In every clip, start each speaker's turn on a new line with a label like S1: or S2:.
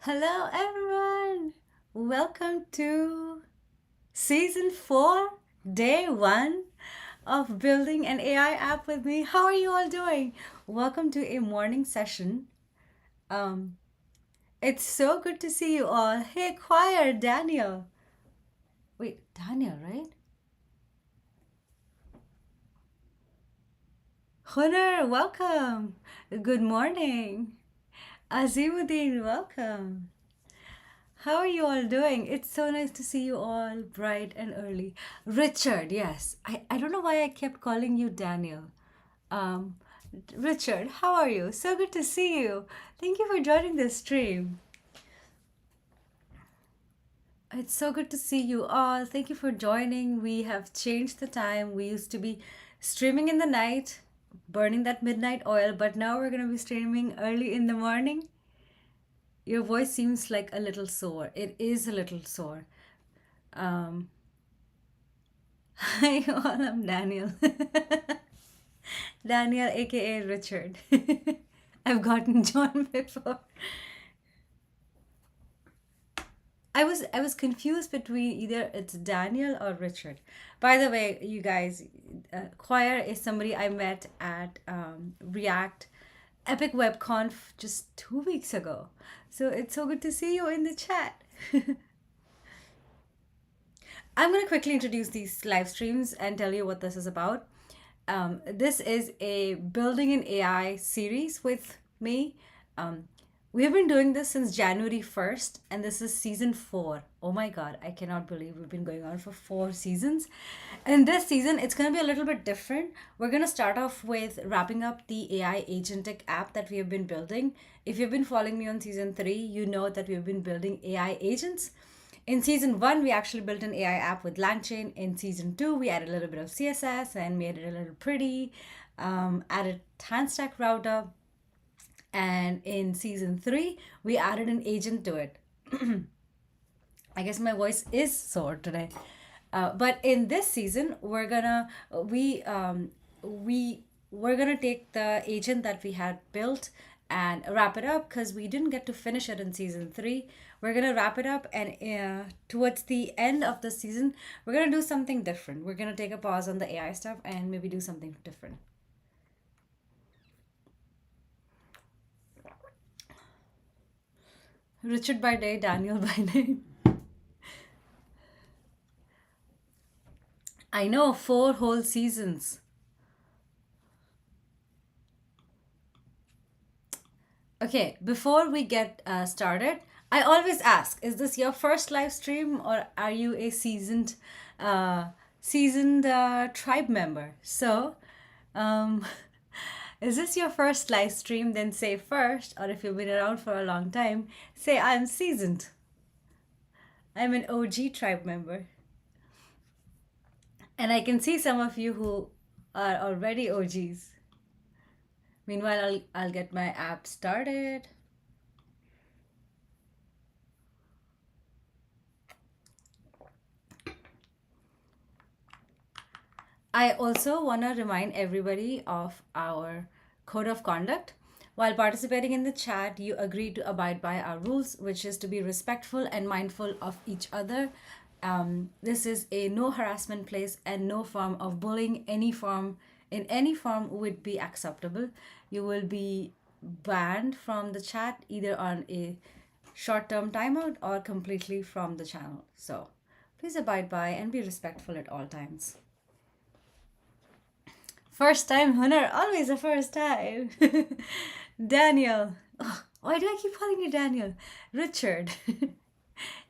S1: Hello, everyone. Welcome to season 4, day 1 of building an AI app with me. How are you all doing? Welcome to a morning session. Um, it's so good to see you all. Hey, choir, Daniel. Wait, Daniel, right? Hunter, welcome. Good morning. Azimuddin, welcome. How are you all doing? It's so nice to see you all bright and early. Richard, yes. I don't know why I kept calling you Daniel. Um, Richard, how are you? So good to see you. Thank you for joining this stream. It's so good to see you all. Thank you for joining. We have changed the time. We used to be streaming in the night, burning that midnight oil, but now we're going to be streaming early in the morning. Your voice seems like a little sore. It is a little sore. Um, Hi, all. I'm Daniel. Daniel, aka Richard. I've gotten John before. I was confused between either it's Daniel or Richard. By the way, you guys, Choir is somebody I met at React Epic WebConf just 2 weeks ago. So it's so good to see you in the chat. I'm going to quickly introduce these live streams and tell you what this is about. This is a Building an AI series with me. Um, we have been doing this since January 1st, and this is season 4. Oh my God, I cannot believe we've been going on for 4 seasons. And this season, it's going to be a little bit different. We're going to start off with wrapping up the AI agentic app that we have been building. If you've been following me on season 3, you know that we've been building AI agents. In season 1, we actually built an AI app with LangChain. In season 2, we added a little bit of CSS and made it a little pretty, added Handstack router. And in season 3, we added an agent to it. I guess my voice is sore today. But in this season, we're gonna take the agent that we had built and wrap it up because we didn't get to finish it in season 3. We're gonna wrap it up, and towards the end of the season, we're gonna do something different. We're gonna take a pause on the AI stuff and maybe do something different. Richard by day, Daniel by night. I know, 4 whole seasons. Okay, before we get started, I always ask, is this your first live stream or are you a uh, seasoned tribe member? So, um, is this your first live stream? Then say first, or if you've been around for a long time, say I'm seasoned. I'm an OG tribe member. And I can see some of you who are already OGs. Meanwhile, I'll get my app started. I also want to remind everybody of our code of conduct. While participating in the chat, you agree to abide by our rules, which is to be respectful and mindful of each other. This is a no harassment place, and no form of bullying, in any form would be acceptable. You will be banned from the chat either on a short-term timeout or completely from the channel. So please abide by and be respectful at all times. First time Hunter, always a first time. Daniel. Oh, why do I keep calling you Daniel? Richard.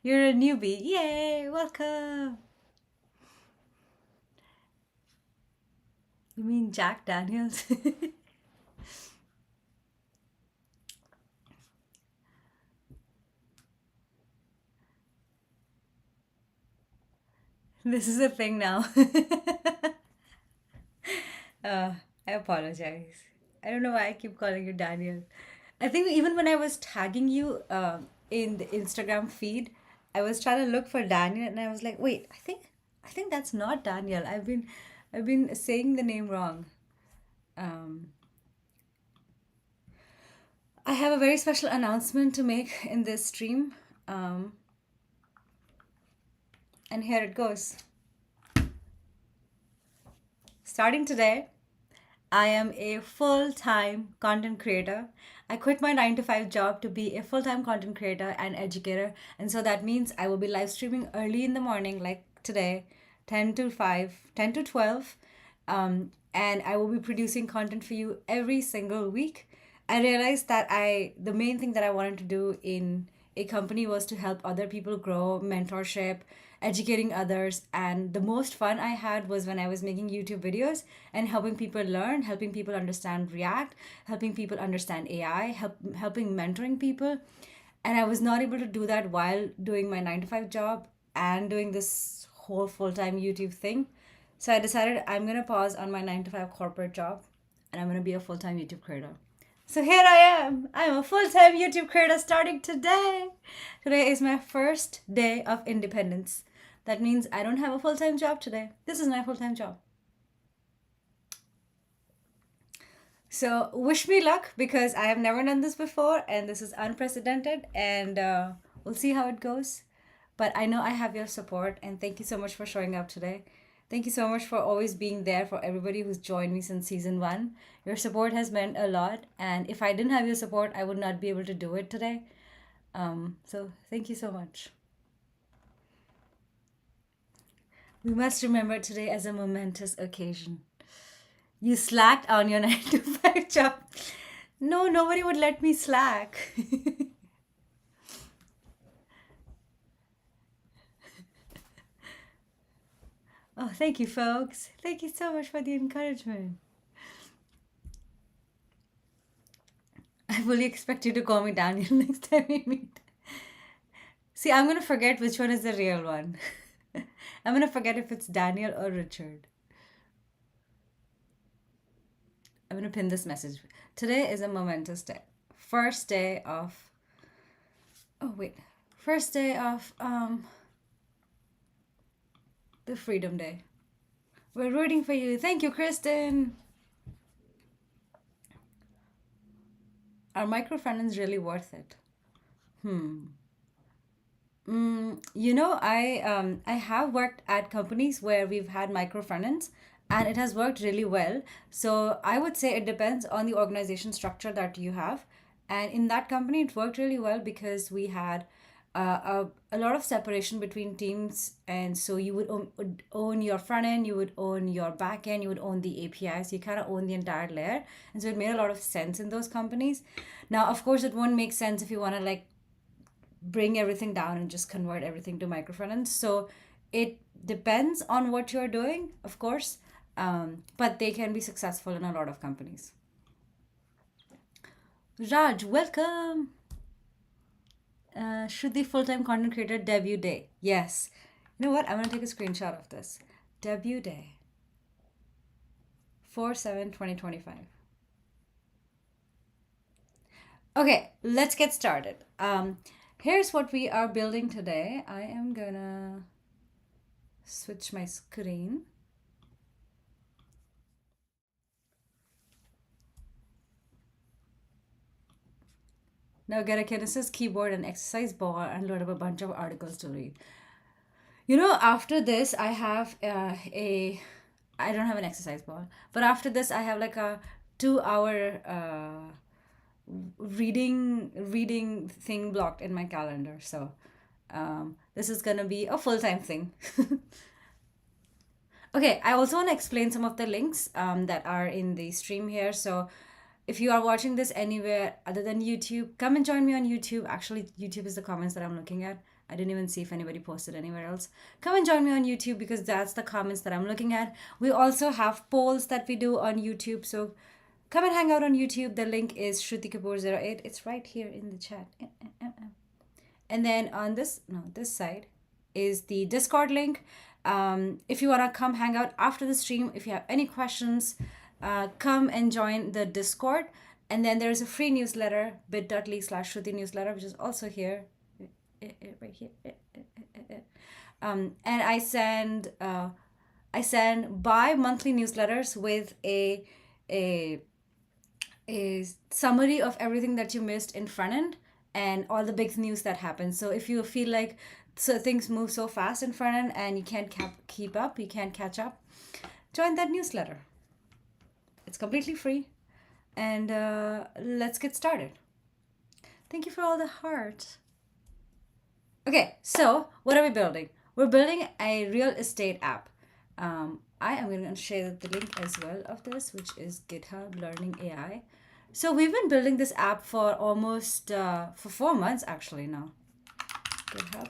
S1: You're a newbie. Yay, welcome. You mean Jack Daniels? This is a thing now. I apologize. I don't know why I keep calling you Daniel. I think even when I was tagging you in the Instagram feed, I was trying to look for Daniel, and I was like, wait, I think that's not Daniel. I've been saying the name wrong. Um, I have a very special announcement to make in this stream. Um, and here it goes. Starting today, I am a full time content creator. I quit my 9 to 5 job to be a full time content creator and educator. And so that means I will be live streaming early in the morning, like today, 10 to 5, 10 to 12. And I will be producing content for you every single week. I realized that the main thing that I wanted to do in a company was to help other people grow, mentorship, educating others. And the most fun I had was when I was making YouTube videos and helping people learn, helping people understand React, helping people understand AI, helping mentoring people. And I was not able to do that while doing my 9 to 5 job and doing this whole full time YouTube thing. So I decided I'm going to pause on my 9 to 5 corporate job and I'm going to be a full time YouTube creator. So here I am. I'm a full time YouTube creator starting today. Today is my first day of independence. That means I don't have a full time job today. This is my full time job. So wish me luck because I have never done this before and this is unprecedented and we'll see how it goes. But I know I have your support and thank you so much for showing up today. Thank you so much for always being there for everybody who's joined me since season one. Your support has meant a lot, and if I didn't have your support, I would not be able to do it today. So thank you so much. We must remember today as a momentous occasion. You slacked on your 9 to 5 job. No, nobody would let me slack. Oh, thank you, folks. Thank you so much for the encouragement. I fully expect you to call me Daniel next time we meet. See, I'm going to forget which one is the real one. I'm going to forget if it's Daniel or Richard. I'm going to pin this message. Today is a momentous day. First day of. Oh, wait. First day of the Freedom Day. We're rooting for you. Thank you, Kristen. Are microfinancing really worth it? I have worked at companies where we've had microfinance and it has worked really well. So I would say it depends on the organization structure that you have. And in that company, it worked really well because we had a lot of separation between teams. And so you would own your front end, you would own your back end, you would own the APIs, you kind of own the entire layer. And so it made a lot of sense in those companies. Now, of course, it won't make sense if you want to like bring everything down and just convert everything to microfinance. So it depends on what you're doing, of course, but they can be successful in a lot of companies. Raj, welcome. Should the full time content creator debut day? Yes. You know what? I'm going to take a screenshot of this. Debut day 4/7/2025. Okay, let's get started. Here's what we are building today. I am gonna switch my screen. Now get a Kinesis keyboard and exercise ball and load up a bunch of articles to read. You know, after this, I have I don't have an exercise ball, but after this, I have like a 2 hour reading thing blocked in my calendar. So this is gonna be a full time thing. Okay, I also want to explain some of the links that are in the stream here. So if you are watching this anywhere other than YouTube, come and join me on YouTube. Actually, YouTube is the comments that I'm looking at. I didn't even see if anybody posted anywhere else. Come and join me on YouTube because that's the comments that I'm looking at. We also have polls that we do on YouTube. So come and hang out on YouTube. The link is Shruti Kapoor08. It's right here in the chat. And then on this side is the Discord link. If you want to come hang out after the stream, if you have any questions, come and join the Discord. And then there's a free newsletter, bit.ly/Shruti newsletter, which is also here, right here. And I send bi-monthly newsletters with a a summary of everything that you missed in front end and all the big news that happened. So if you feel like so things move so fast in front end and you can't keep up, you can't catch up, join that newsletter. It's completely free. And let's get started. Thank you for all the hearts. Okay, so what are we building? We're building a real estate app. I am going to share the link as well of this, which is GitHub Learning AI. So we've been building this app for almost for 4 months actually now. GitHub.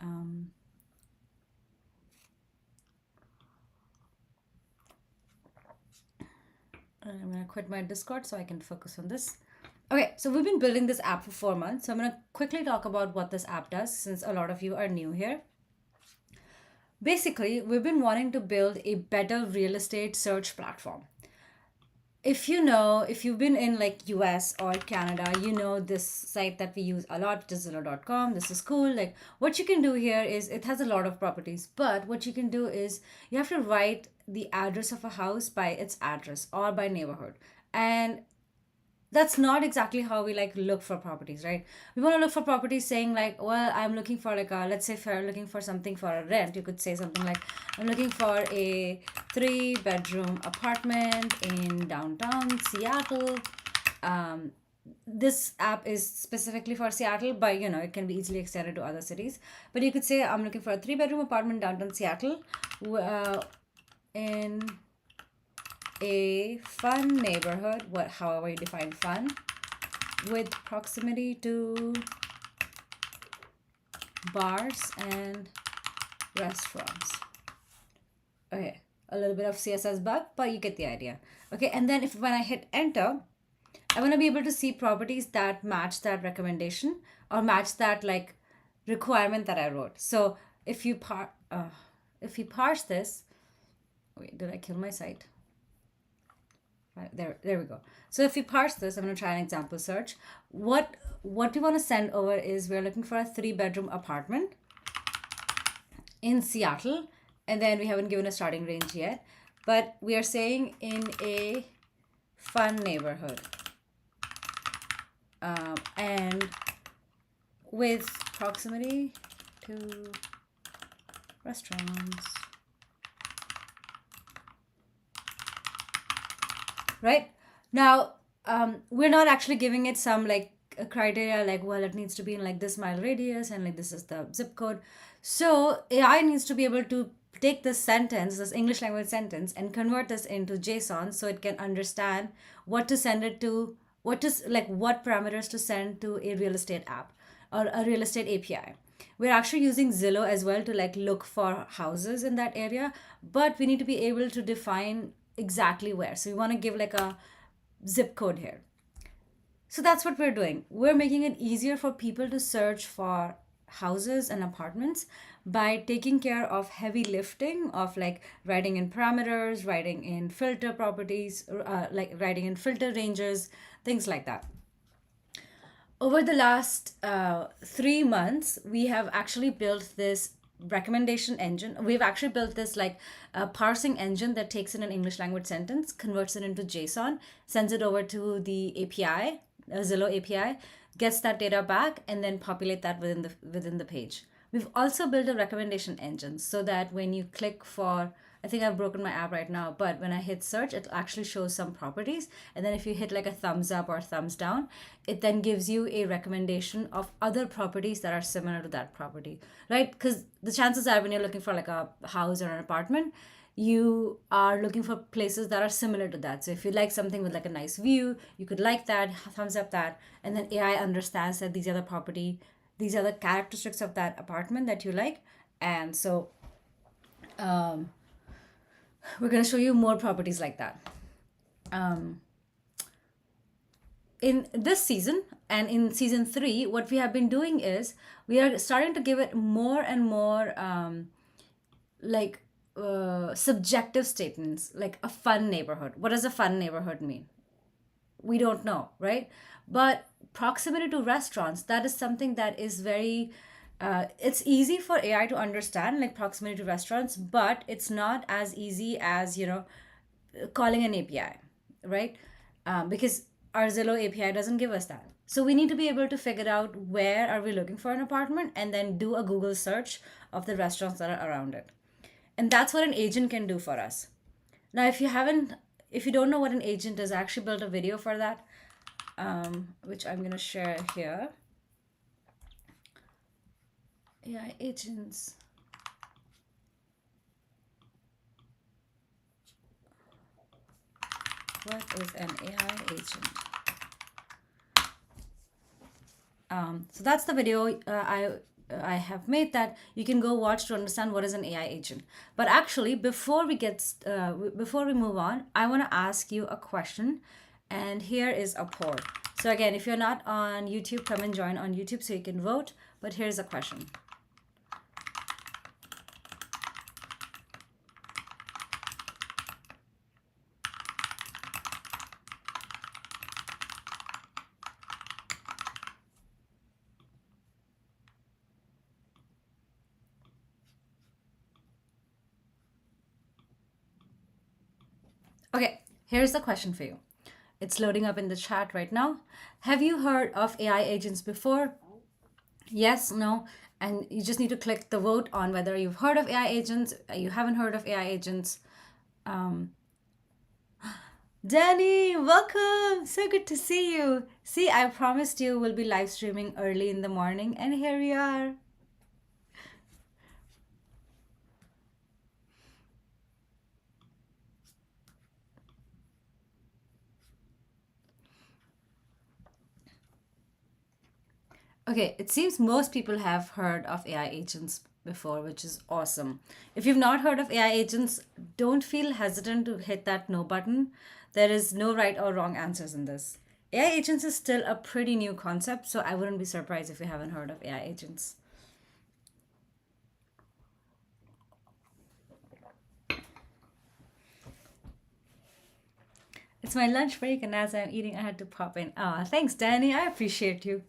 S1: Um, I'm going to quit my Discord so I can focus on this. Okay, so we've been building this app for 4 months. So I'm going to quickly talk about what this app does since a lot of you are new here. Basically, we've been wanting to build a better real estate search platform. If you've been in like US or Canada, you know this site that we use a lot, which is Zillow.com. This is cool. Like what you can do here is it has a lot of properties, but what you can do is you have to write the address of a house by its address or by neighborhood. And that's not exactly how we like look for properties, right? We want to look for properties saying like, well, I'm looking for like a, let's say if you're looking for something for a rent, you could say something like, I'm looking for a 3-bedroom apartment in downtown Seattle. um, this app is specifically for Seattle, but it can be easily extended to other cities. But you could say I'm looking for a 3-bedroom apartment downtown Seattle, in a fun neighborhood, however you define fun, with proximity to bars and restaurants. Okay, a little bit of CSS bug, but you get the idea. Okay, and then if when I hit enter, I want to be able to see properties that match that recommendation or match that like requirement that I wrote. So if you parse this, wait, did I kill my site? Right, there we go. So if we parse this, I'm going to try an example search. What we want to send over is we're looking for a 3-bedroom apartment in Seattle, and then we haven't given a starting range yet, but we are saying in a fun neighborhood, and with proximity to restaurants. Right now, we're not actually giving it some like a criteria like, well, it needs to be in like this mile radius and like this is the zip code. So AI needs to be able to take this sentence, this English language sentence, and convert this into JSON so it can understand what to send it to, what parameters to send to a real estate app or a real estate API. We're actually using Zillow as well to like look for houses in that area, but we need to be able to define exactly where. So we want to give like a zip code here. So that's what we're doing. We're making it easier for people to search for houses and apartments by taking care of heavy lifting of like writing in parameters, writing in filter properties, like writing in filter ranges, things like that. Over the last 3 months, we have actually built this recommendation engine. We've actually built this like a parsing engine that takes in an English language sentence, converts it into JSON, sends it over to the API, Zillow API, gets that data back, and then populate that within the page. We've also built a recommendation engine so that when you click for, I think I've broken my app right now, but when I hit search, it actually shows some properties. And then if you hit like a thumbs up or thumbs down, it then gives you a recommendation of other properties that are similar to that property, right? Because the chances are when you're looking for like a house or an apartment, you are looking for places that are similar to that. So if you like something with like a nice view, you could like that, thumbs up that, and then AI understands that these are the characteristics of that apartment that you like. And so we're going to show you more properties like that. In this season and in season 3, what we have been doing is we are starting to give it more and more like subjective statements, like a fun neighborhood. What does a fun neighborhood mean? We don't know, right? But proximity to restaurants, that is something that is very it's easy for AI to understand, like proximity to restaurants, but it's not as easy as calling an API. right? Because our Zillow API doesn't give us that. So we need to be able to figure out where are we looking for an apartment and then do a Google search of the restaurants that are around it. And that's what an agent can do for us. Now, if you don't know what an agent is, I actually built a video for that, which I'm going to share here. AI agents. What is an AI agent? So that's the video I have made that you can go watch to understand what is an AI agent. But actually, before we move on, I want to ask you a question, and here is a poll. So again, if you're not on YouTube, come and join on YouTube so you can vote. But here's a question. Okay, here's the question for you. It's loading up in the chat right now. Have you heard of AI agents before? Yes, no, and you just need to click the vote on whether you've heard of AI agents, you haven't heard of AI agents. Danny, welcome. So good to see you. See, I promised you we'll be live streaming early in the morning, and here we are. Okay, it seems most people have heard of AI agents before, which is awesome. If you've not heard of AI agents, don't feel hesitant to hit that no button. There is no right or wrong answers in this. AI agents is still a pretty new concept, so I wouldn't be surprised if you haven't heard of AI agents. It's my lunch break, and as I'm eating, I had to pop in. Ah, thanks, Danny. I appreciate you.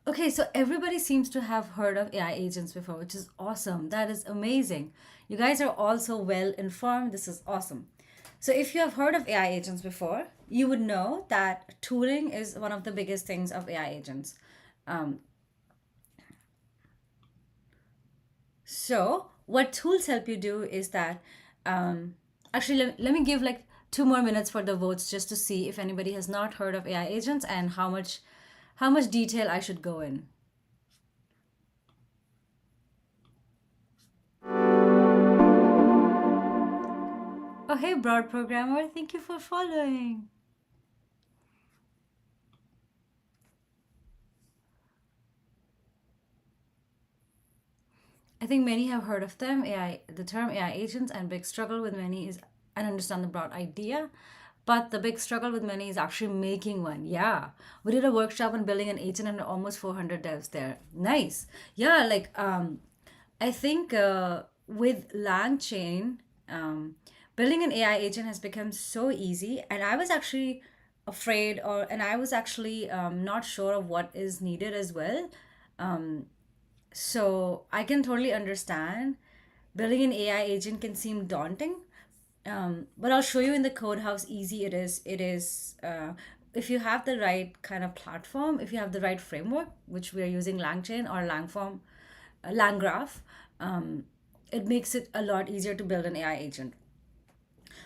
S1: Okay, so everybody seems to have heard of AI agents before, which is awesome. That is amazing. You guys are all so well informed. This is awesome. So, if you have heard of AI agents before, you would know that tooling is one of the biggest things of AI agents. Um, so, what tools help you do is that, actually, let me give like 2 more minutes for the votes just to see if anybody has not heard of AI agents and how much detail I should go in. Oh, hey, broad programmer, thank you for following. I think many have heard of them, the term AI agents, and big struggle with many is and understand the broad idea. But the big struggle with many is actually making one. Yeah. We did a workshop on building an agent and almost 400 devs there. Nice. Yeah, like I think with LangChain, building an AI agent has become so easy, and I was actually afraid and I was actually not sure of what is needed as well. So I can totally understand building an AI agent can seem daunting, but I'll show you in the code how easy it is. It is if you have the right kind of platform, if you have the right framework, which we are using LangChain or Langform, LangGraph, it makes it a lot easier to build an AI agent.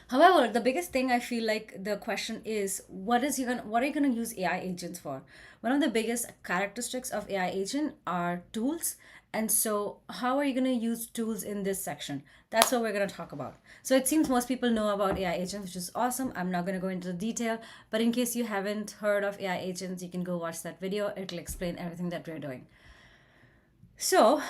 S1: However, the biggest thing I feel like the question is what are you gonna use AI agents for? One of the biggest characteristics of AI agent are tools. And so how are you gonna use tools in this section? That's what we're gonna talk about. So it seems most people know about AI agents, which is awesome. I'm not gonna go into the detail, but in case you haven't heard of AI agents, you can go watch that video. It'll explain everything that we're doing. So,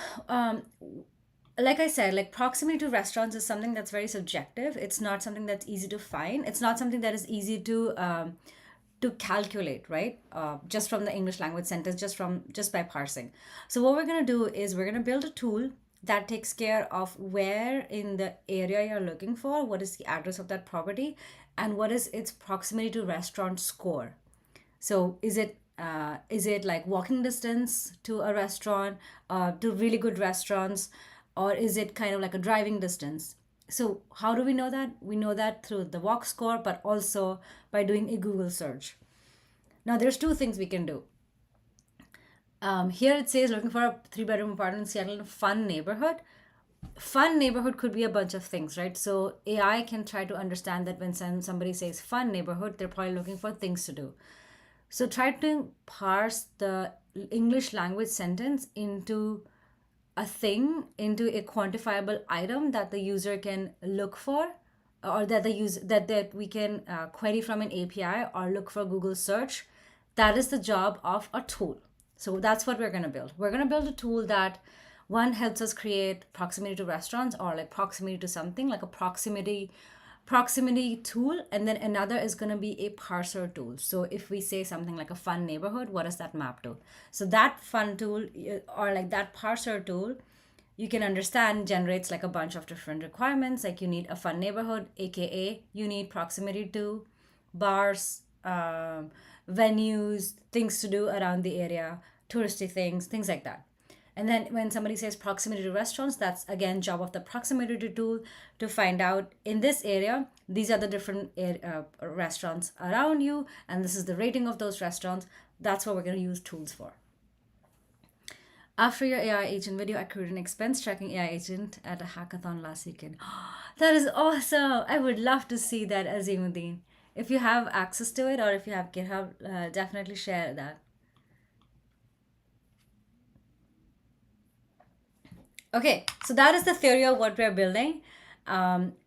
S1: like I said, like proximity to restaurants is something that's very subjective. It's not something that's easy to find. It's not something that is easy to calculate, right? Just from the English language sentence, just by parsing. So what we're gonna do is we're gonna build a tool that takes care of where in the area you're looking for, what is the address of that property, and what is its proximity to restaurant score. So is it like walking distance to a restaurant, to really good restaurants, or is it kind of like a driving distance? So how do we know that? We know that through the walk score, but also by doing a Google search. Now there's two things we can do. Here it says looking for a three-bedroom apartment in Seattle in a fun neighborhood. Fun neighborhood could be a bunch of things, right? So AI can try to understand that when somebody says fun neighborhood, they're probably looking for things to do. So try to parse the English language sentence into a thing, into a quantifiable item that the user can look for, or that the use that we can query from an API or look for Google search. That is the job of a tool. So that's what we're going to build. We're going to build a tool that one helps us create proximity to restaurants, or like proximity to something, like a proximity tool, and then another is going to be a parser tool. So if we say something like a fun neighborhood, what does that map to? So that fun tool, or like that parser tool, you can understand generates like a bunch of different requirements. Like you need a fun neighborhood, aka you need proximity to bars, venues, things to do around the area, touristy things like that. And then when somebody says proximity to restaurants, that's again job of the proximity tool to find out in this area, these are the different restaurants around you, and this is the rating of those restaurants. That's what we're going to use tools for. After your AI agent video, I created an expense tracking AI agent at a hackathon last weekend. That is awesome. I would love to see that, Azimuddin. If you have access to it, or if you have GitHub, definitely share that. Okay, so that is the theory of what we're building.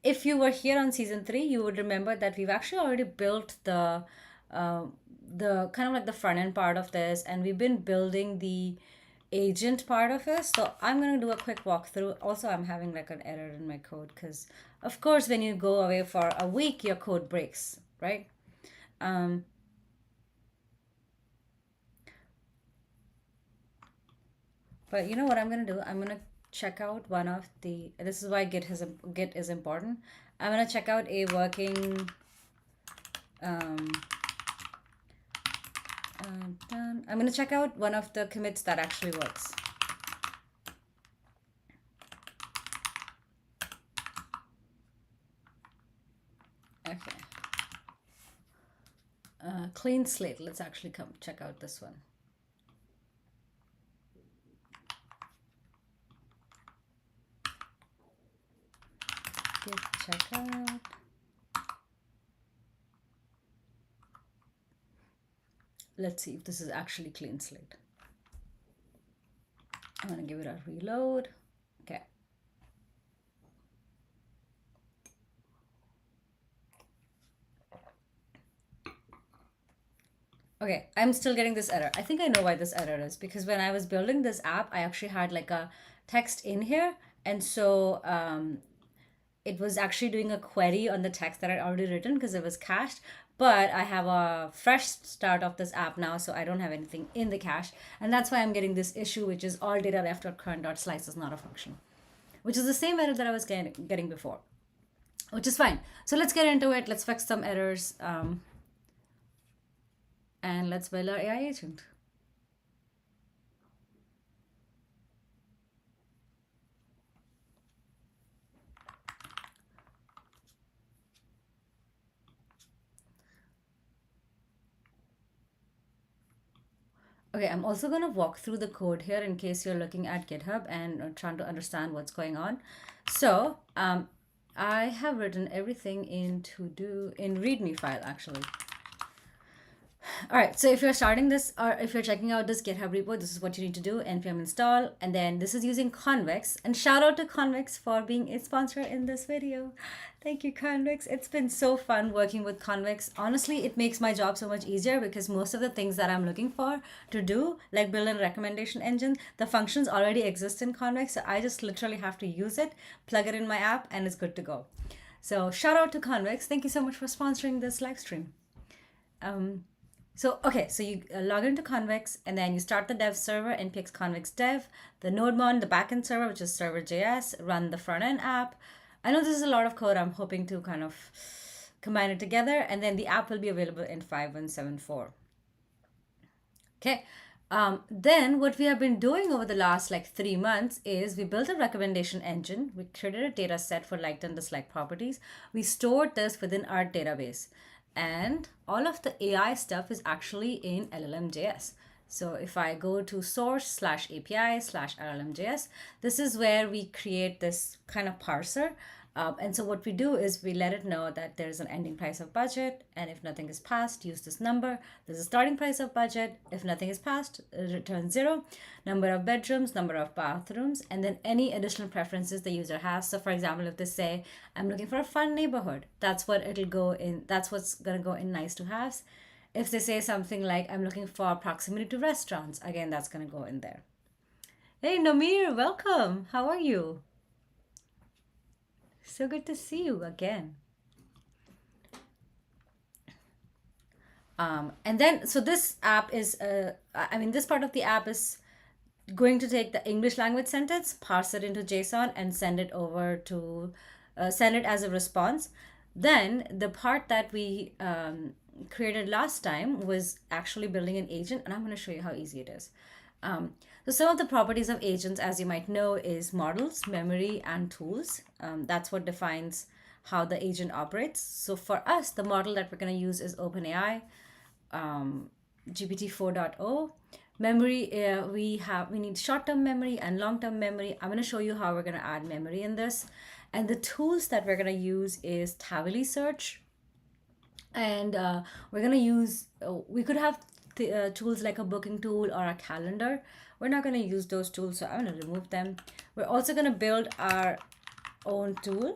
S1: If you were here on season 3, you would remember that we've actually already built the kind of like the front end part of this, and we've been building the agent part of it. So I'm going to do a quick walkthrough. Also, I'm having like an error in my code because, of course, when you go away for a week, your code breaks, right? But you know what I'm going to do? I'm going to check out one of the, this is why Git is important. I'm going to check out a working, um, done. I'm going to check out one of the commits that actually works. Okay. Clean slate. Let's actually come check out this one. Git checkout. Let's see if this is actually clean slate. I'm going to give it a reload. Okay. Okay, I'm still getting this error. I think I know why this error is, because when I was building this app, I actually had like a text in here. And so it was actually doing a query on the text that I'd already written because it was cached. But I have a fresh start of this app now, so I don't have anything in the cache. And that's why I'm getting this issue, which is all data left.current.slice is not a function, which is the same error that I was getting before, which is fine. So let's get into it. Let's fix some errors. And let's build our AI agent. Okay, I'm also going to walk through the code here in case you're looking at GitHub and trying to understand what's going on. So I have written everything in README file actually. All right, so if you're starting this, or if you're checking out this GitHub repo, this is what you need to do: npm install, and then this is using Convex. And shout out to Convex for being a sponsor in this video. Thank you, Convex. It's been so fun working with Convex. Honestly, it makes my job so much easier because most of the things that I'm looking for to do, like build a recommendation engine, the functions already exist in Convex. So I just literally have to use it, plug it in my app, and it's good to go. So shout out to Convex. Thank you so much for sponsoring this live stream. So, okay, so you log into Convex and then you start the dev server, npx convex dev, the nodemon, the backend server, which is server.js, run the front end app. I know this is a lot of code. I'm hoping to kind of combine it together, and then the app will be available in 5174. Okay. Then what we have been doing over the last like 3 months is we built a recommendation engine. We created a data set for liked and disliked properties. We stored this within our database. And all of the AI stuff is actually in LLM.js. So if I go to source/API/LLM.js, this is where we create this kind of parser. And so what we do is we let it know that there's an ending price of budget, and if nothing is passed, use this number. There's a starting price of budget. If nothing is passed, return 0. Number of bedrooms, number of bathrooms, and then any additional preferences the user has. So for example, if they say, I'm looking for a fun neighborhood, that's what it'll go in. That's what's going to go in nice to haves. If they say something like, I'm looking for proximity to restaurants, again, that's going to go in there. Hey, Namir, welcome. How are you? So good to see you again. And then, so this app is, this part of the app is going to take the English language sentence, parse it into JSON, and send it over to, send it as a response. Then the part that we created last time was actually building an agent, and I'm going to show you how easy it is. So some of the properties of agents, as you might know, is models, memory, and tools. That's what defines how the agent operates. So for us, the model that we're going to use is OpenAI GPT 4.0. Memory, we need short-term memory and long-term memory. I'm going to show you how we're going to add memory in this. And the tools that we're going to use is Tavily Search. And we're going to use, we could have tools like a booking tool or a calendar. We're not going to use those tools, so I'm going to remove them. We're also going to build our own tool,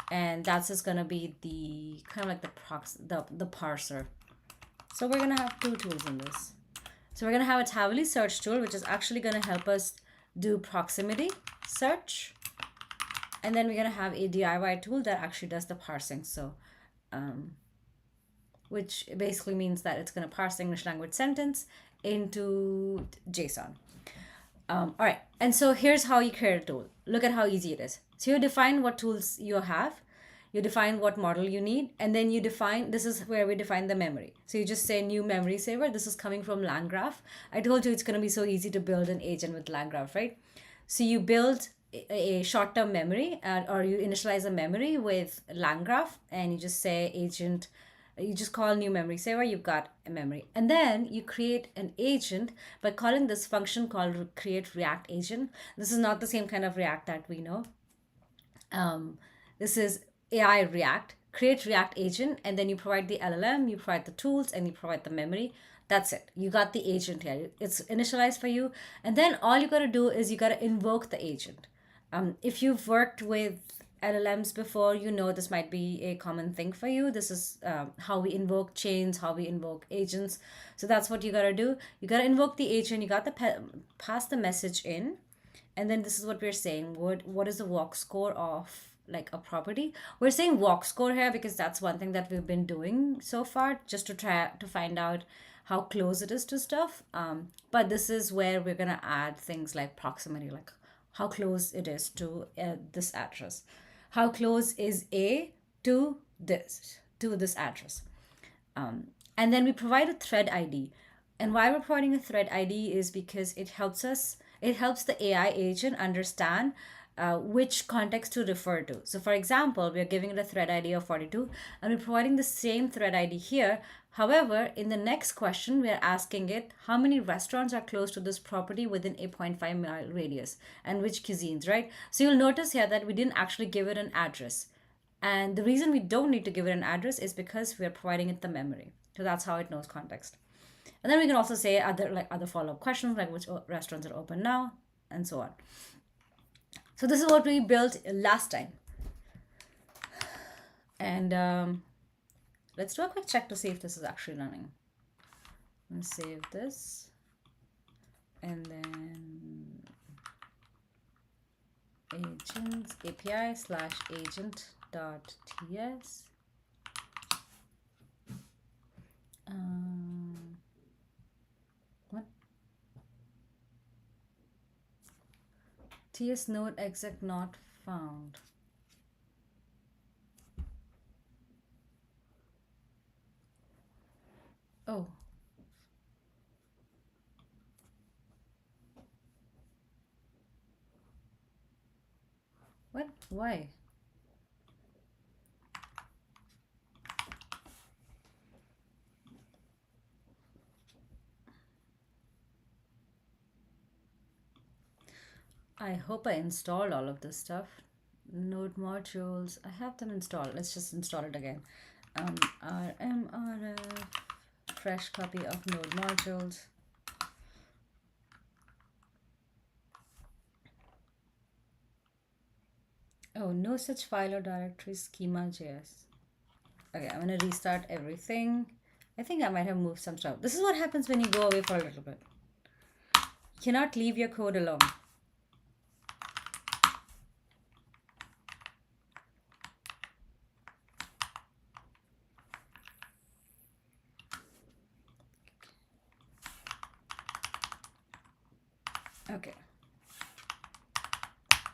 S1: and that's just going to be the kind of like the parser. So we're going to have two tools in this. So we're going to have a Tavily search tool, which is actually going to help us do proximity search. And then we're going to have a DIY tool that actually does the parsing. So which basically means that it's going to parse the English language sentence into JSON. All right, and so here's how you create a tool. Look at how easy it is. So you define what tools you have, you define what model you need, and then you define, this is where we define the memory. So you just say new memory saver. This is coming from LangGraph. I told you it's going to be so easy to build an agent with LangGraph, right? So you build a short-term memory, or you initialize a memory with LangGraph, and you just say agent, you just call new memory saver, you've got a memory. And then you create an agent by calling this function called create react agent. This is not the same kind of React that we know. This is AI React, create React agent, and then you provide the LLM, you provide the tools, and you provide the memory. That's it. You got the agent here. It's initialized for you. And then all you got to do is you got to invoke the agent. If you've worked with LLMs before, you know this might be a common thing for you. This is how we invoke chains, how we invoke agents. So that's what you got to do. You got to invoke the agent. You got to pass the message in. And then this is what we're saying. What is the walk score of like a property? We're saying walk score here because that's one thing that we've been doing so far, just to try to find out how close it is to stuff. But this is where we're going to add things like proximity, like how close it is to this address. How close is A to this address? And then we provide a thread ID. And why we're providing a thread ID is because it helps the AI agent understand which context to refer to. So for example, we're giving it a thread ID of 42, and we're providing the same thread ID here. However, in the next question, we're asking it how many restaurants are close to this property within a 0.5 mile radius, and which cuisines, right? So you'll notice here that we didn't actually give it an address. And the reason we don't need to give it an address is because we're providing it the memory. So that's how it knows context. And then we can also say other follow-up questions like which restaurants are open now, and so on. So this is what we built last time. And let's do a quick check to see if this is actually running. Let's save this. And then agents API /agent.ts. Um, what? TS node exec not found. Oh, what? Why? I hope I installed all of this stuff. Node modules. I have them installed. Let's just install it again. RMRF, fresh copy of node modules. Oh, no such file or directory schema.js. Okay, I'm gonna restart everything. I think I might have moved some stuff. This is what happens when you go away for a little bit. You cannot leave your code alone. Okay.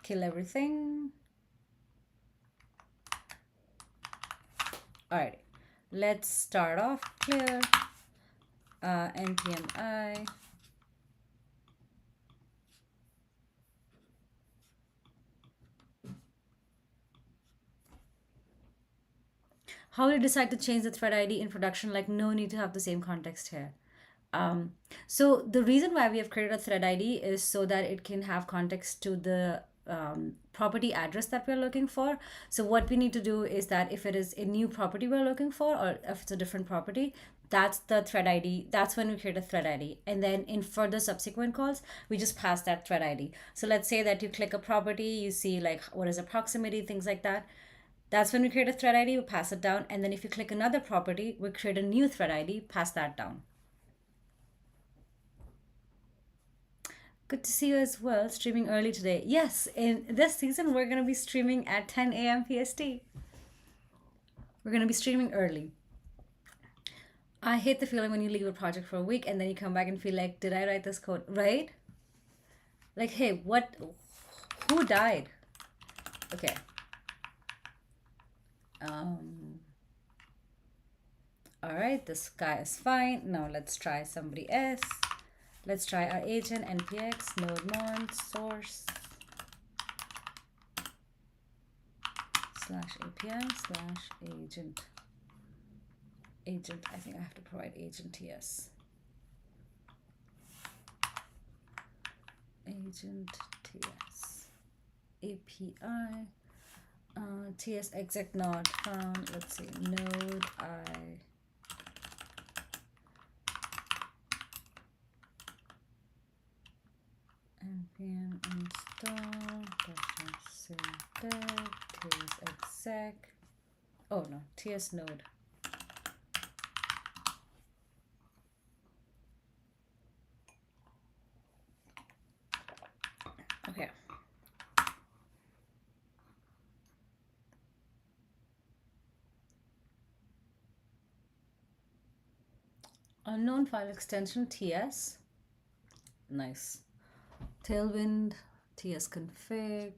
S1: Kill everything. Alright. Let's start off. Clear. npm I. How do you decide to change the thread ID in production? Like, no need to have the same context here. So the reason why we have created a thread ID is so that it can have context to the property address that we're looking for. So what we need to do is that if it is a new property we're looking for, or if it's a different property, that's the thread ID. That's when we create a thread ID. And then in further subsequent calls, we just pass that thread ID. So let's say that you click a property, you see like what is a proximity, things like that. That's when we create a thread ID, we pass it down. And then if you click another property, we create a new thread ID, pass that down. Good to see you as well, streaming early today. Yes, in this season, we're going to be streaming at 10 a.m. PST. We're going to be streaming early. I hate the feeling when you leave a project for a week and then you come back and feel like, did I write this code right? Like, hey, what? Who died? Okay. All right, this guy is fine. Now let's try somebody else. Let's try our agent, npx, node mon, source, /API /agent. Agent, I think I have to provide agent TS. Agent TS. API. TS exec not found. Let's see, node I. npm install dev ts exec. Oh no, ts node. Okay. Unknown file extension ts. Nice. Tailwind, ts config.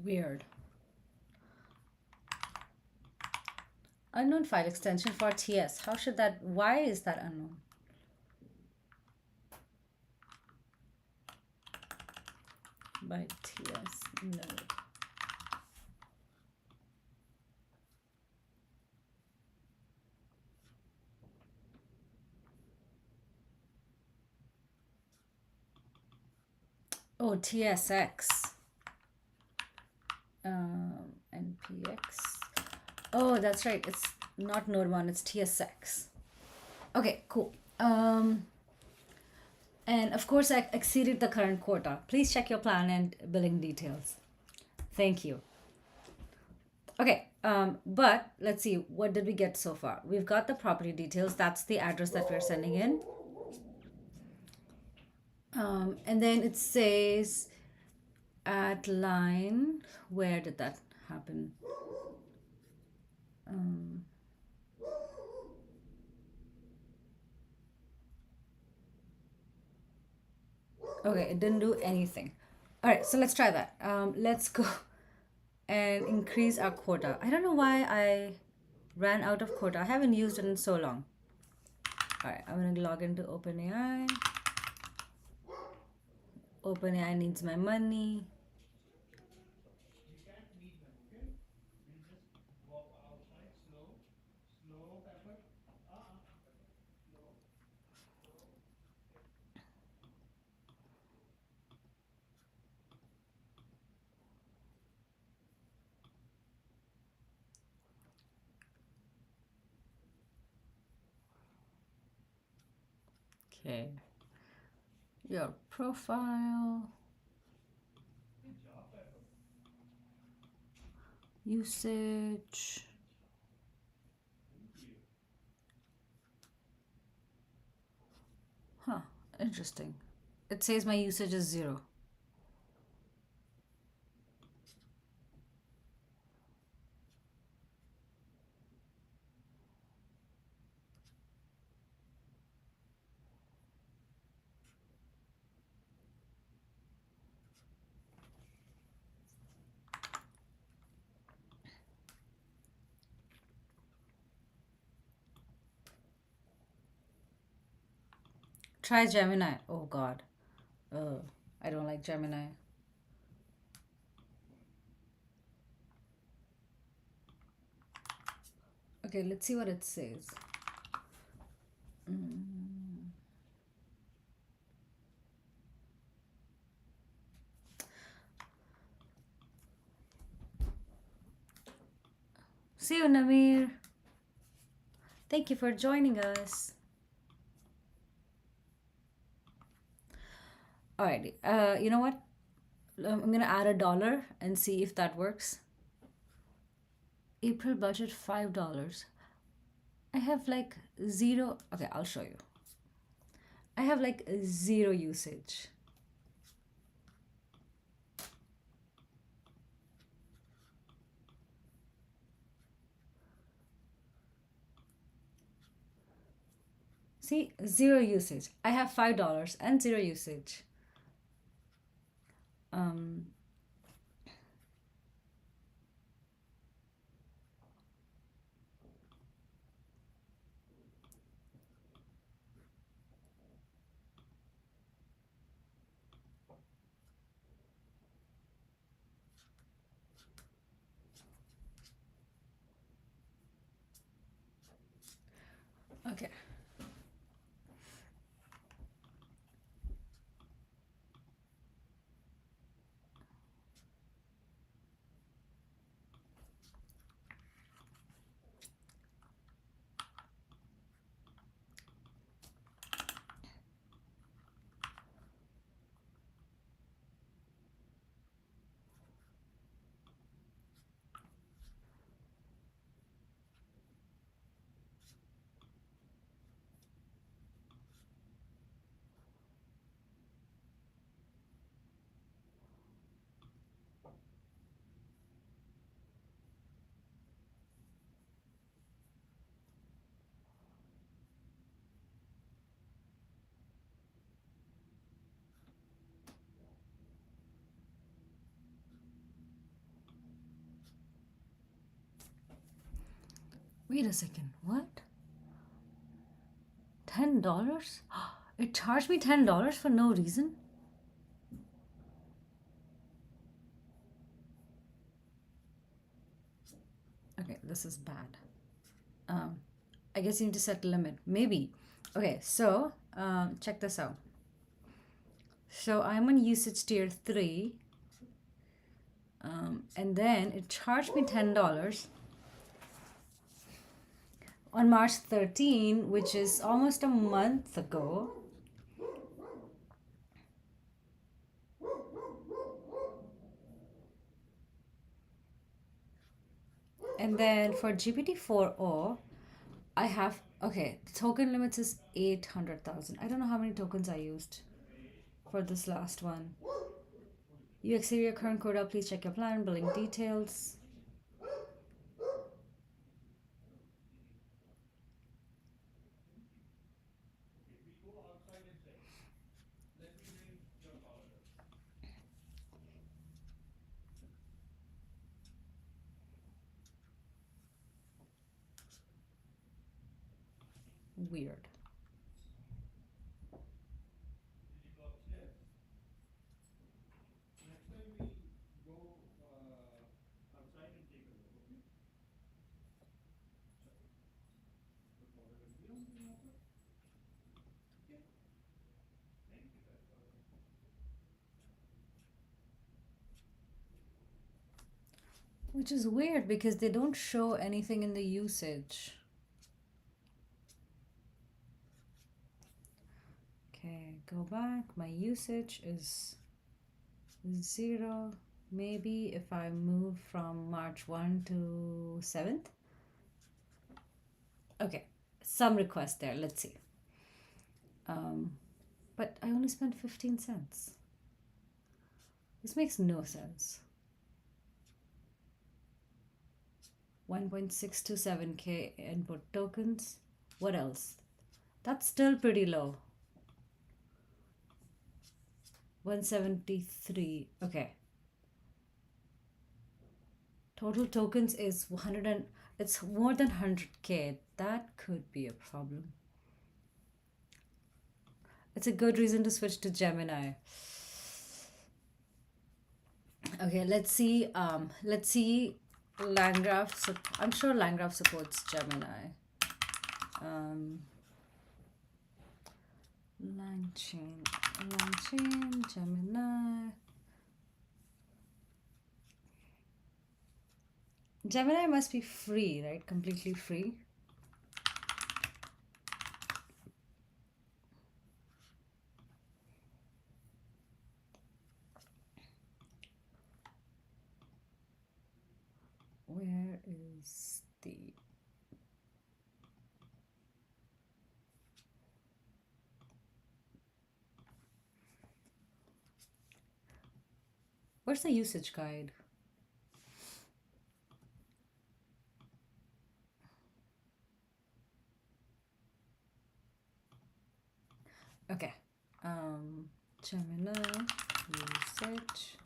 S1: Weird. Unknown file extension for ts. How should that, why is that unknown? By ts node. Oh, tsx. npx. Oh, that's right. It's not node1, it's tsx. Okay, cool. And of course, I exceeded the current quota. Please check your plan and billing details. Thank you. Okay, but let's see, what did we get so far? We've got the property details. That's the address that we're sending in. And then it says at line, where did that happen? Okay, it didn't do anything. All right, so let's try that. Let's go and increase our quota. I don't know why I ran out of quota. I haven't used it in so long. All right, I'm gonna log into OpenAI. OpenAI needs my money. Okay, your profile, usage. Huh, interesting. It says my usage is 0. Try Gemini. Oh God. I don't like Gemini. Okay, let's see what it says. See you, Namir. Thank you for joining us. Alrighty. You know what? I'm gonna add $1 and see if that works. April budget $5. I have like zero. Okay, I'll show you. I have like zero usage. See, zero usage. I have $5 and zero usage. Um, okay. Wait a second. What? $10? It charged me $10 for no reason? Okay, this is bad. Um, I guess you need to set a limit. Maybe. Okay, so check this out. So I'm on usage tier 3. And then it charged me $10 on March 13, which is almost a month ago. And then for GPT-4o, I have, okay, the token limits is 800,000. I don't know how many tokens I used for this last one. You exceed your current quota, please check your plan, billing details. Weird. Which is weird because they don't show anything in the usage. Okay, go back. My usage is 0. Maybe if I move from March 1 to 7th. Okay, some request there. Let's see. But I only spent 15 cents. This makes no sense. 1.627k input tokens. What else? That's still pretty low. 173. Okay. Total tokens is 100 and it's more than 100k. That could be a problem. It's a good reason to switch to Gemini. Okay, let's see. Let's see. Landgraph. I'm sure Landgraph supports Gemini. Langchain, Gemini. Gemini must be free, right? Completely free. Where is the... Where's the usage guide? Okay. Gemini usage.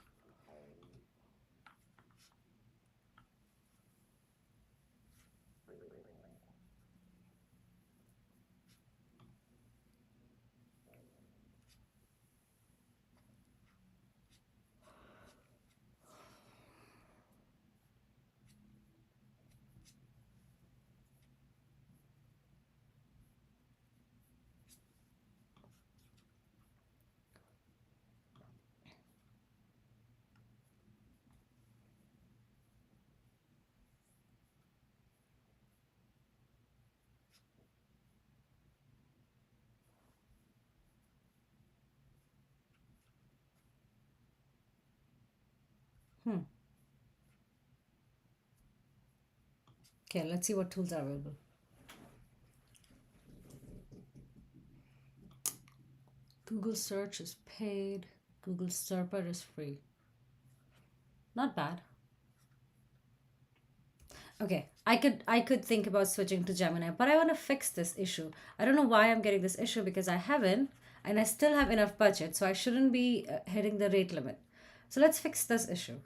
S1: Okay, let's see what tools are available. Google search is paid. Google Serper is free. Not bad. Okay, I could think about switching to Gemini, but I want to fix this issue. I don't know why I'm getting this issue because I haven't, and I still have enough budget, so I shouldn't be hitting the rate limit. So let's fix this issue.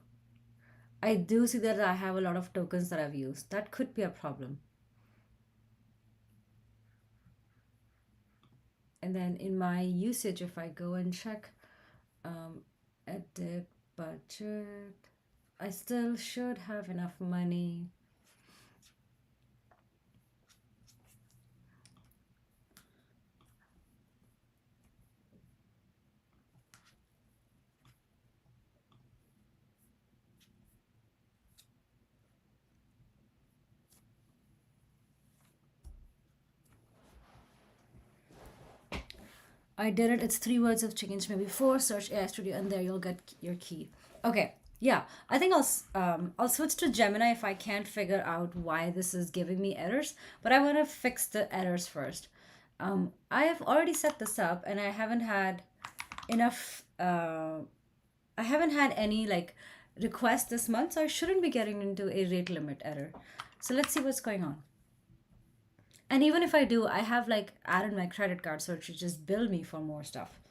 S1: I do see that I have a lot of tokens that I've used. That could be a problem. And then in my usage, if I go and check edit budget, I still should have enough money. I did it. It's 3 words of change, maybe 4. Search AI Studio, and there you'll get your key. Okay, Yeah, I think I'll switch to Gemini if I can't figure out why this is giving me errors, but I want to fix the errors first. I have already set this up and I haven't had enough I haven't had any like requests this month, so I shouldn't be getting into a rate limit error. So let's see what's going on. And even if I do, I have like added my credit card, so it should just bill me for more stuff.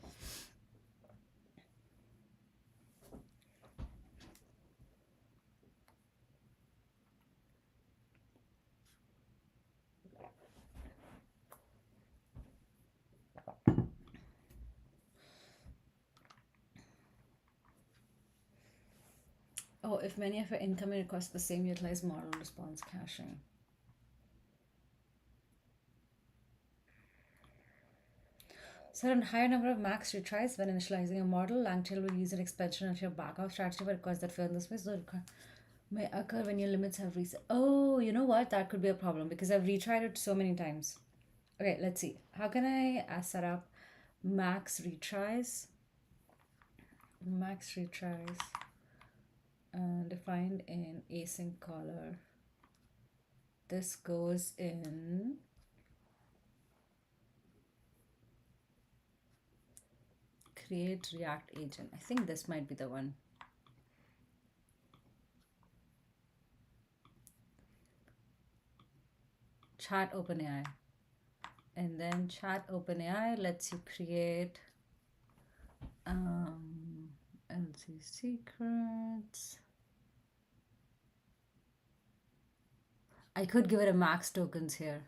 S1: Oh, if many of your incoming requests the same, utilize model response caching. So a higher number of max retries when initializing a model. Langtail will use an expansion of your backup strategy for requests that fail in this way. So may occur when your limits have reset. Oh, you know what? That could be a problem because I've retried it so many times. Okay, let's see. How can I set up max retries? Max retries defined in async caller. This goes in create React agent. I think this might be the one. Chat OpenAI. And then chat OpenAI lets you create LC secrets. I could give it a max tokens here.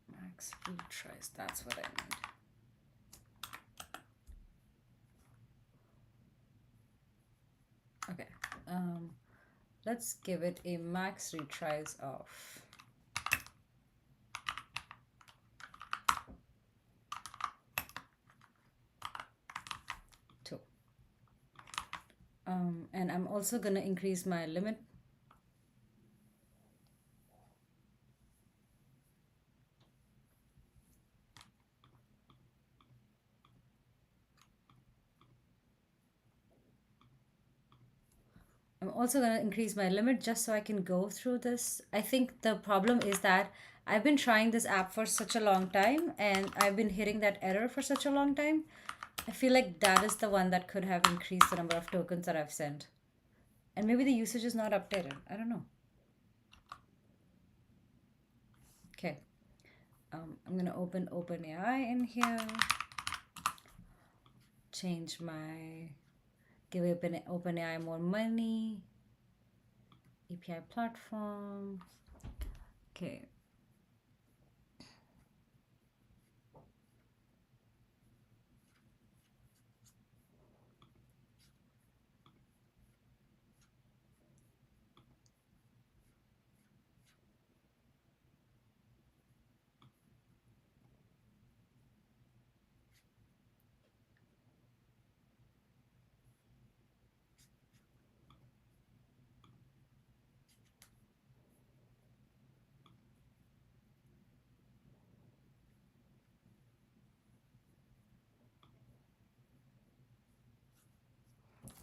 S1: Max retries. That's what I need. Okay. Let's give it a max retries of 2. And I'm also gonna increase my limit. I'm also going to increase my limit just so I can go through this. I think the problem is that I've been trying this app for such a long time and I've been hitting that error for such a long time. I feel like that is the one that could have increased the number of tokens that I've sent. And maybe the usage is not updated. I don't know. Okay. I'm going to open OpenAI in here. Change my, give OpenAI more money. API platform. Okay.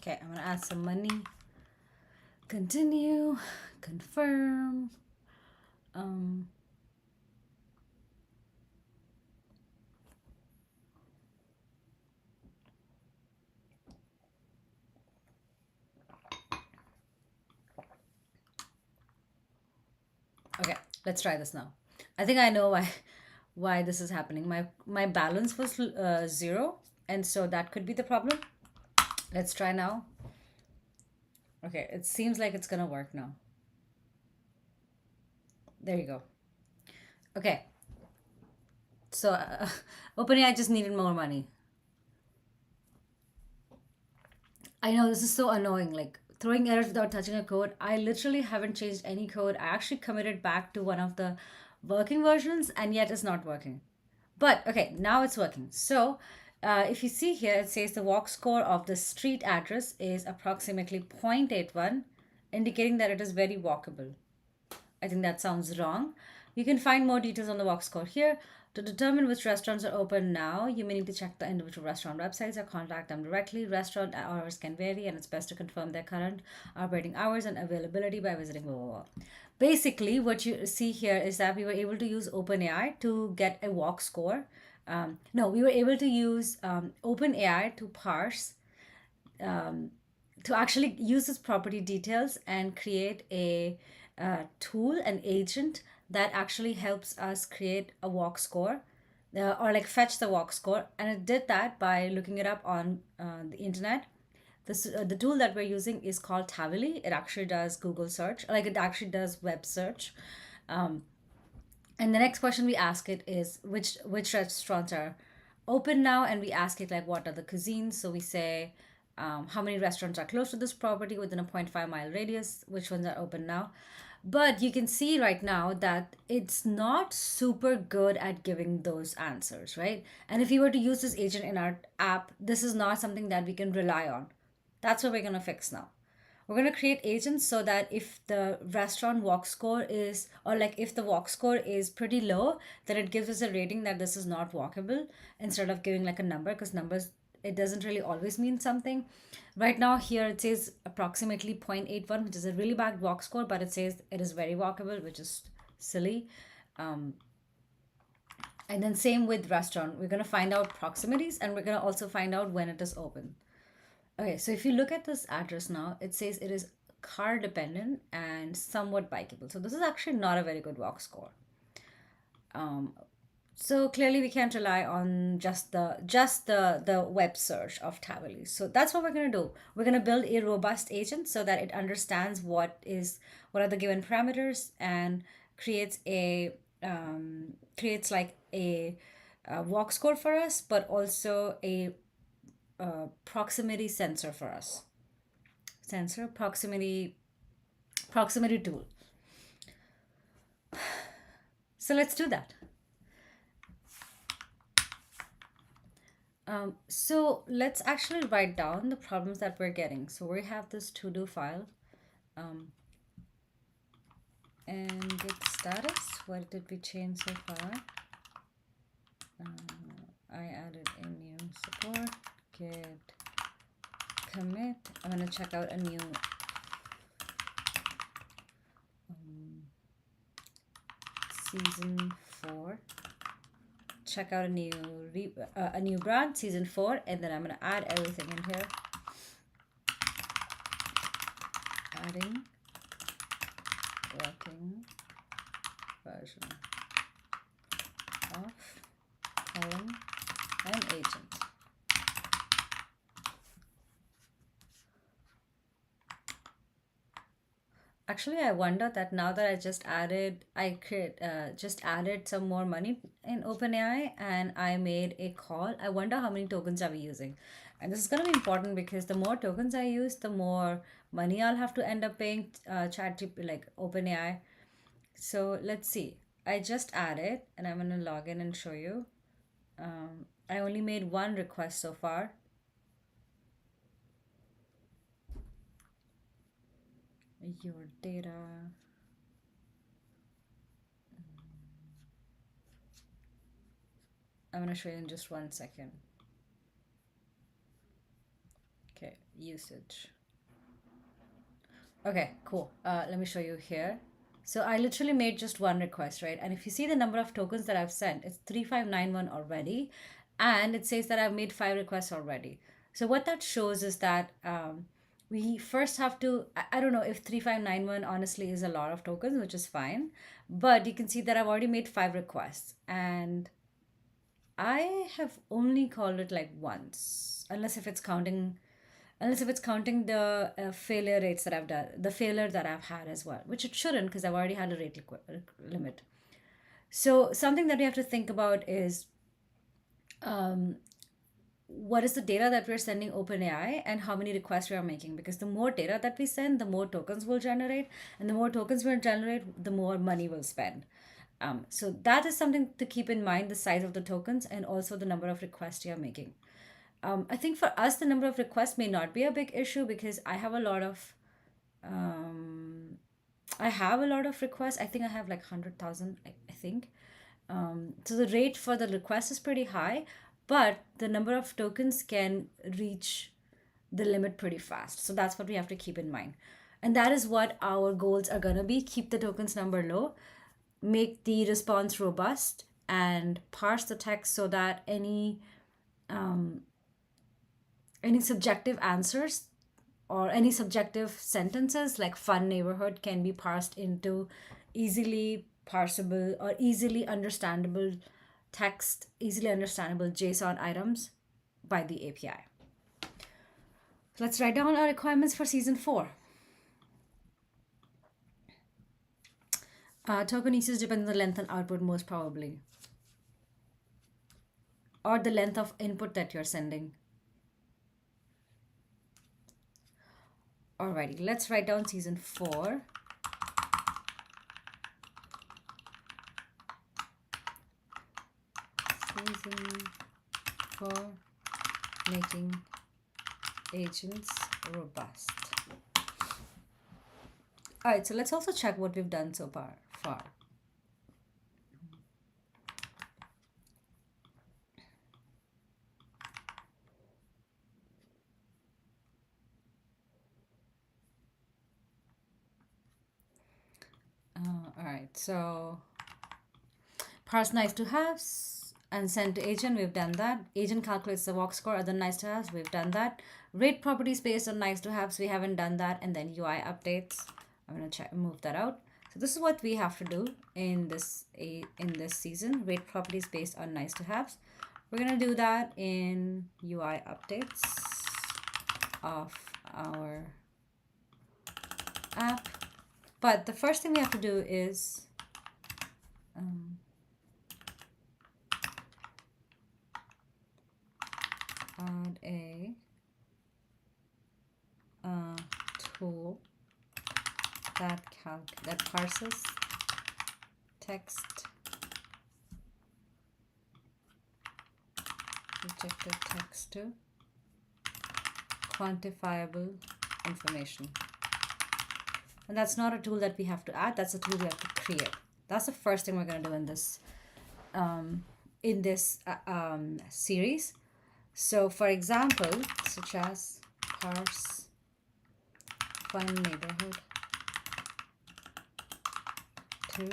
S1: Okay, I'm gonna add some money. Continue, confirm. Um, okay, let's try this now. I think I know why this is happening. My balance was 0, and so that could be the problem. Let's try now. Okay, it seems like it's gonna work now. There you go. Okay, so OpenAI just needed more money. I know this is so annoying. Like throwing errors without touching a code. I literally haven't changed any code. I actually committed back to one of the working versions, and yet it's not working. But okay, now it's working. So if you see here, it says the walk score of the street address is approximately 0.81, indicating that it is very walkable. I think that sounds wrong. You can find more details on the walk score here. To determine which restaurants are open now, you may need to check the individual restaurant websites or contact them directly. Restaurant hours can vary, and it's best to confirm their current operating hours and availability by visiting blah, blah, blah. Basically, what you see here is that we were able to use OpenAI to get a walk score. No, we were able to use OpenAI to parse to actually use this property details and create a tool, an agent that actually helps us create a walk score or like fetch the walk score. And it did that by looking it up on the internet. The tool that we're using is called Tavily. It actually does Google search, like it actually does web search. And the next question we ask it is which restaurants are open now, and we ask it like what are the cuisines. So we say how many restaurants are close to this property within a 0.5 mile radius, which ones are open now. But you can see right now that it's not super good at giving those answers, right? And if we were to use this agent in our app, this is not something that we can rely on. That's what we're going to fix now. We're going to create agents so that if the restaurant walk score is, or like if the walk score is pretty low, then it gives us a rating that this is not walkable instead of giving like a number, because numbers, it doesn't really always mean something. Right now, here it says approximately 0.81, which is a really bad walk score, but it says it is very walkable, which is silly. Um, and then same with restaurant. We're going to find out proximities, and we're going to also find out when it is open. Okay, so if you look at this address now, it says it is car dependent and somewhat bikeable. So this is actually not a very good walk score. So clearly we can't rely on just the web search of Tavily. So that's what we're gonna do. We're gonna build a robust agent so that it understands what are the given parameters and creates a creates like a walk score for us, but also a proximity sensor for us. Sensor proximity tool. So let's do that. So let's actually write down the problems that we're getting. So we have this to do file and git status. What did we change so far? I added a new support, git commit. I'm going to check out a new season 4. Check out a new brand, season 4, and then I'm going to add everything in here. Adding working version of column and agent. Actually, I wonder that now that just added some more money in OpenAI and I made a call. I wonder how many tokens are we using, and this is gonna be important because the more tokens I use, the more money I'll have to end up paying ChatGPT like OpenAI. So let's see. I just added, and I'm gonna log in and show you. I only made one request so far. Your data. I'm gonna show you in just 1 second. Okay, usage. Okay, cool. Let me show you here. So I literally made just one request, right? And if you see the number of tokens that I've sent, it's 3591 already. And it says that I've made 5 requests already. So what that shows is that we first have to, I don't know if 3591 honestly is a lot of tokens, which is fine. But you can see that I've already made 5 requests. And I have only called it like once, unless if it's counting the failure rates that I've done, the failure that I've had as well, which it shouldn't because I've already had a limit. So something that we have to think about is what is the data that we're sending OpenAI and how many requests we are making, because the more data that we send, the more tokens we'll generate, and the more tokens we'll generate, the more money we'll spend. So that is something to keep in mind, the size of the tokens and also the number of requests you're making. I think for us, the number of requests may not be a big issue because I have a lot of Um, I have a lot of requests. I think I have like 100,000, I think. So the rate for the request is pretty high, but the number of tokens can reach the limit pretty fast. So that's what we have to keep in mind. And that is what our goals are going to be: keep the tokens number low, make the response robust, and parse the text so that any subjective answers or any subjective sentences like fun neighborhood can be parsed into easily parsable or easily understandable text, easily understandable JSON items by the API. Let's write down our requirements for season 4. Token usage depends on the length and output, most probably, or the length of input that you're sending. Alrighty, let's write down season 4. Season 4, making agents robust. All right, so let's also check what we've done so far. All right, so parse nice to haves and send to agent, we've done that. Agent calculates the walk score, other nice to haves, we've done that. Rate properties based on nice to haves, we haven't done that. And then UI updates, I'm gonna move that out. So this is what we have to do in this season: rate properties based on nice to haves. We're gonna do that in UI updates of our app. But the first thing we have to do is add a tool that parses text, subjective text to quantifiable information. And that's not a tool that we have to add, that's a tool we have to create. That's the first thing we're going to do in this series. So for example, such as parse fun neighborhood to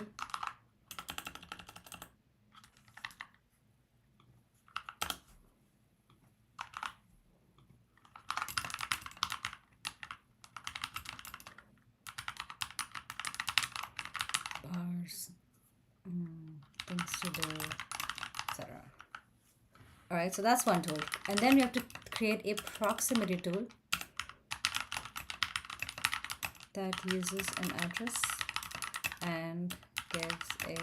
S1: parse things to do, etc. All right, so that's one tool. And then we have to create a proximity tool that uses an address and gives a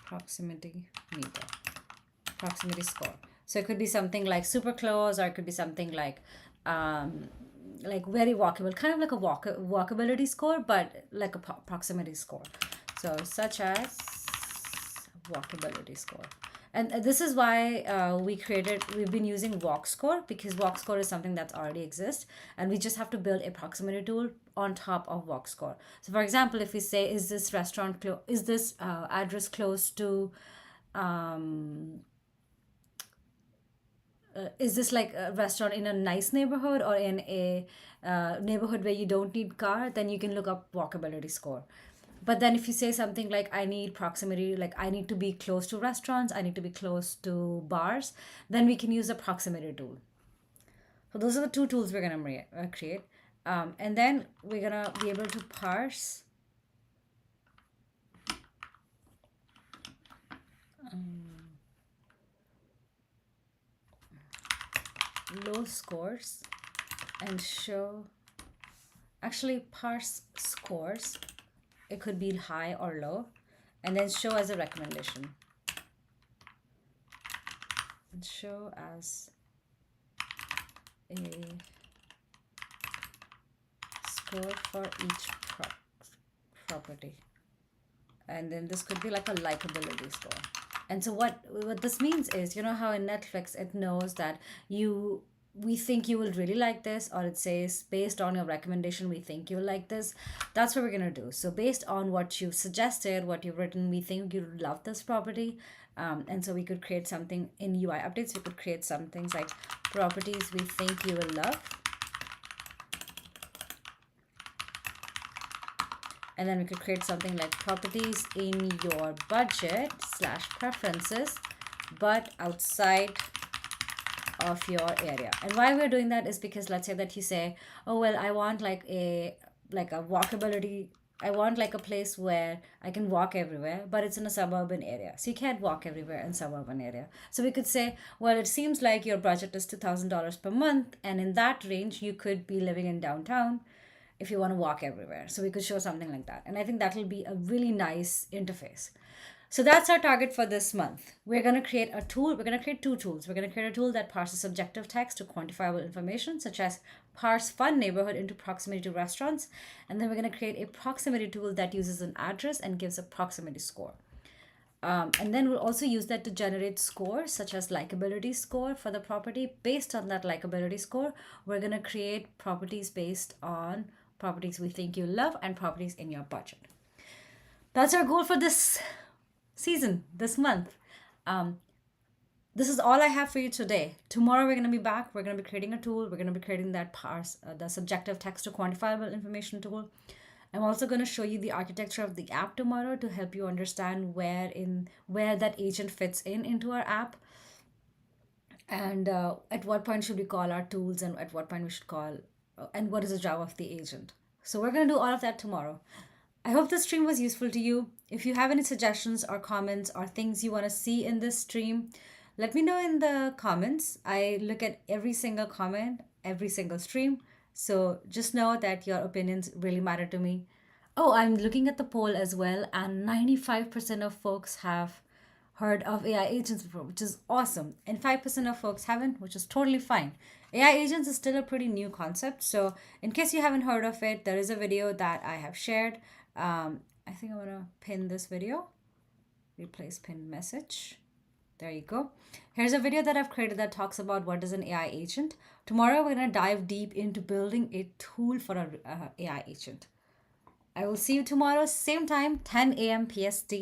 S1: proximity score. So it could be something like super close, or it could be something like very walkable, kind of like a walkability score, but like a proximity score. So such as walkability score. And this is why we've been using walk score, because walk score is something that already exists, and we just have to build a proximity tool on top of walk score. So for example, if we say, is this address close to is this like a restaurant in a nice neighborhood or in a neighborhood where you don't need car, then you can look up walkability score. But then if you say something like, I need proximity, like I need to be close to restaurants, I need to be close to bars, then we can use a proximity tool. So those are the two tools we're going to create. And then we're going to be able to parse low scores and parse scores. It could be high or low, and then show as a recommendation. And show as a score for each property. And then this could be like a likability score. And so what this means is, you know how in Netflix it knows that you we think you will really like this, or it says based on your recommendation we think you'll like this. That's what we're going to do. So based on what you've suggested, what you've written, we think you'll love this property. And so we could create something in UI updates. We could create some things like properties we think you will love, and then we could create something like properties in your budget slash preferences but outside of your area. And why we're doing that is because let's say that you say, oh well, I want like a walkability, I want like a place where I can walk everywhere, but it's in a suburban area, so you can't walk everywhere in suburban area. So we could say, well, it seems like your budget is $2,000 per month, and in that range you could be living in downtown if you want to walk everywhere. So we could show something like that, and I think that will be a really nice interface. So that's our target for this month. We're going to create a tool. We're going to create two tools. We're going to create a tool that parses subjective text to quantifiable information, such as parse fun neighborhood into proximity to restaurants. And then we're going to create a proximity tool that uses an address and gives a proximity score. And then we'll also use that to generate scores, such as likability score for the property. Based on that likability score, we're going to create properties based on properties we think you love and properties in your budget. That's our goal for this season, this month. This is all I have for you today. Tomorrow we're going to be back. We're going to be creating a tool. We're going to be creating that parse, the subjective text to quantifiable information tool. I'm also going to show you the architecture of the app tomorrow to help you understand where that agent fits into our app, and at what point should we call our tools, and at what point we should call, and what is the job of the agent. So we're going to do all of that tomorrow. I hope this stream was useful to you. If you have any suggestions or comments or things you want to see in this stream, let me know in the comments. I look at every single comment, every single stream. So just know that your opinions really matter to me. Oh, I'm looking at the poll as well, and 95% of folks have heard of AI agents before, which is awesome. And 5% of folks haven't, which is totally fine. AI agents is still a pretty new concept. So, in case you haven't heard of it, there is a video that I have shared. I think I'm going to pin this video, replace pinned message. There you go. Here's a video that I've created that talks about what is an AI agent. Tomorrow, we're going to dive deep into building a tool for an AI agent. I will see you tomorrow, same time, 10 a.m. PST.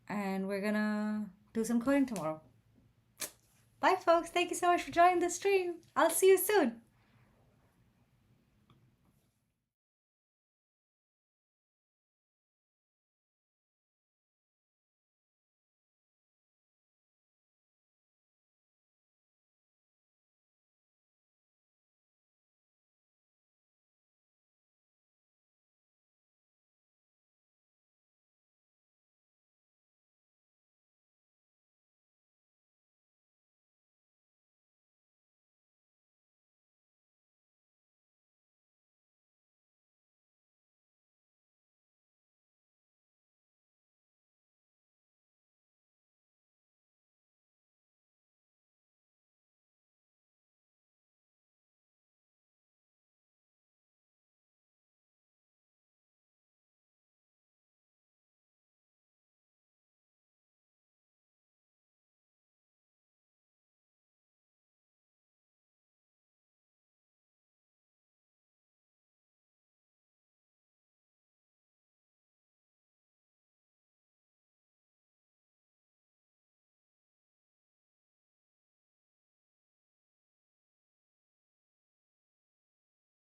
S1: And we're going to do some coding tomorrow. Bye, folks. Thank you so much for joining the stream. I'll see you soon.